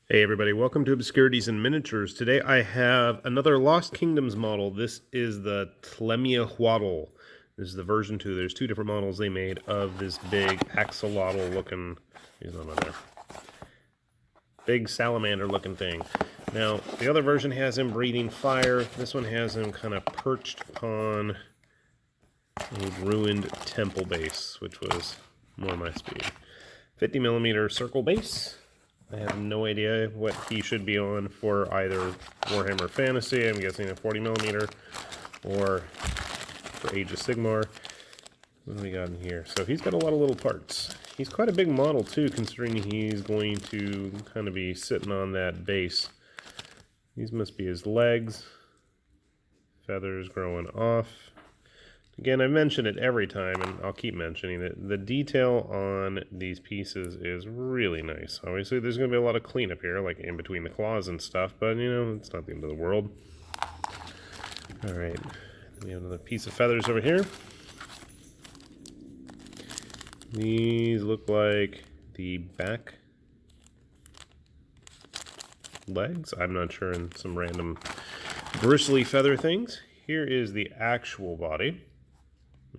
Hey everybody, welcome to Obscurities and Miniatures. Today I have another Lost Kingdoms model. This is the Tlemiahuatl. This is the version 2. There's two different models they made of this big axolotl looking, he's not on there, big salamander looking thing. Now, the other version has him breathing fire. This one has him kind of perched upon a ruined temple base, which was more my speed. 50mm circle base. I have no idea what he should be on for either Warhammer Fantasy, I'm guessing a 40mm, or for Age of Sigmar. What do we got in here? So he's got a lot of little parts. He's quite a big model too, considering he's going to kind of be sitting on that base. These must be his legs. Feathers growing off. Again, I mention it every time, and I'll keep mentioning it. The detail on these pieces is really nice. Obviously, there's going to be a lot of cleanup here, like in between the claws and stuff, but, you know, it's not the end of the world. Alright, we have another piece of feathers over here. These look like the back legs. I'm not sure, and some random bristly feather things. Here is the actual body.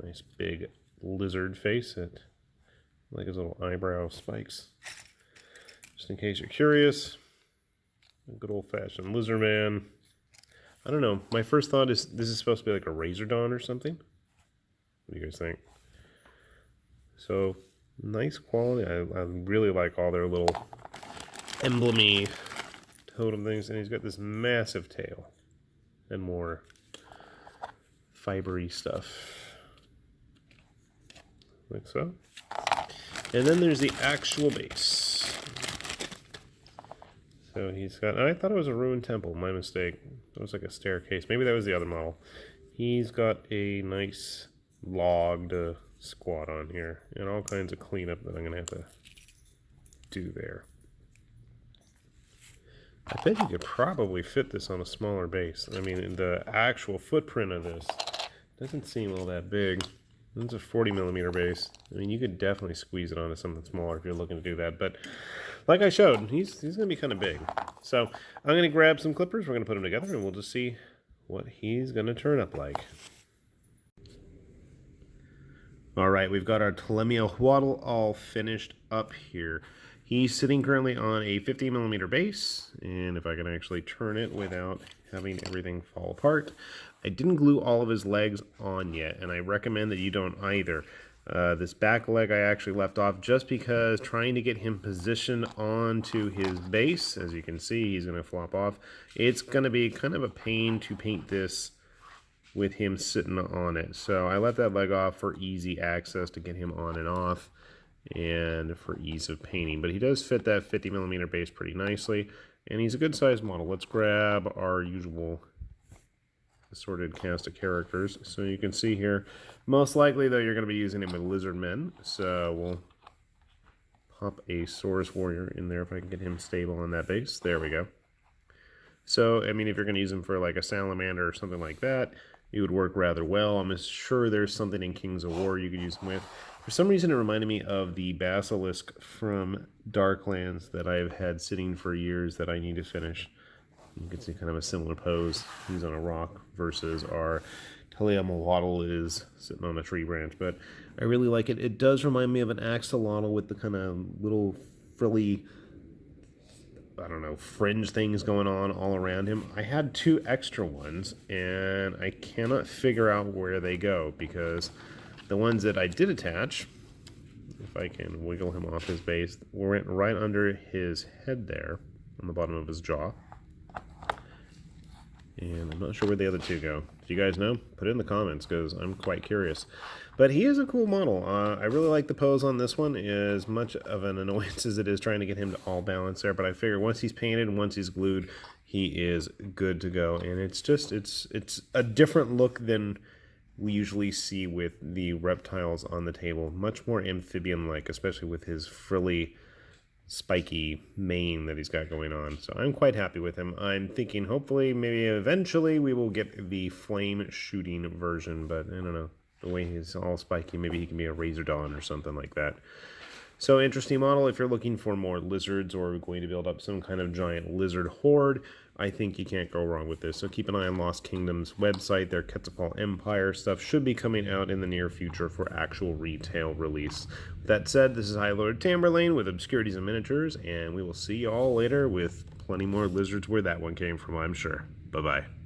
Nice big lizard face. It like his little eyebrow spikes. Just in case you're curious, a good old-fashioned lizard man. I don't know. My first thought is this is supposed to be like a Razordon or something. What do you guys think? So nice quality. I really like all their little emblemy totem things, and he's got this massive tail and more fibery stuff. Like so. And then there's the actual base. So he's got, I thought it was a ruined temple, my mistake. It was like a staircase. Maybe that was the other model. He's got a nice log to squat on here, and all kinds of cleanup that I'm going to have to do there. I bet you could probably fit this on a smaller base. I mean, the actual footprint of this doesn't seem all that big. It's a 40mm base. I mean, you could definitely squeeze it onto something smaller if you're looking to do that. But like I showed, he's going to be kind of big. So I'm going to grab some clippers. We're going to put them together, and we'll just see what he's going to turn up like. All right, we've got our Tlemiahuatl all finished up here. He's sitting currently on a 50mm base, and if I can actually turn it without having everything fall apart. I didn't glue all of his legs on yet, and I recommend that you don't either. This back leg I actually left off just because trying to get him positioned onto his base, as you can see, he's going to flop off. It's going to be kind of a pain to paint this with him sitting on it. So I left that leg off for easy access to get him on and off and for ease of painting. But he does fit that 50mm base pretty nicely, and he's a good sized model. Let's grab our usual assorted cast of characters. So you can see here, most likely though, you're going to be using him with lizard men. So we'll pop a Saurus warrior in there if I can get him stable on that base. There we go. So, I mean, if you're going to use him for like a salamander or something like that, it would work rather well. I'm sure there's something in Kings of War you could use him with. For some reason, it reminded me of the basilisk from Darklands that I've had sitting for years that I need to finish. You can see kind of a similar pose. He's on a rock versus our Tlemiahuatl is sitting on a tree branch. But I really like it. It does remind me of an axolotl with the kind of little frilly, I don't know, fringe things going on all around him. I had two extra ones, and I cannot figure out where they go, because the ones that I did attach, if I can wiggle him off his base, went right under his head there, on the bottom of his jaw. And I'm not sure where the other two go. If you guys know, put it in the comments, because I'm quite curious. But he is a cool model. I really like the pose on this one. As much of an annoyance as it is trying to get him to all balance there. But I figure once he's painted and once he's glued, he is good to go. And it's just, it's a different look than we usually see with the reptiles on the table. Much more amphibian-like, especially with his frilly, spiky mane that he's got going on. So I'm quite happy with him. I'm thinking hopefully maybe eventually we will get the flame shooting version, but I don't know. The way he's all spiky, maybe he can be a Razordon or something like that. So interesting model if you're looking for more lizards or going to build up some kind of giant lizard horde. I think you can't go wrong with this. So keep an eye on Lost Kingdom's website. Their Quetzpal Empire stuff should be coming out in the near future for actual retail release. With that said, this is High Lord Tamberlane with Obscurities and Miniatures, and we will see you all later with plenty more lizards where that one came from, I'm sure. Bye-bye.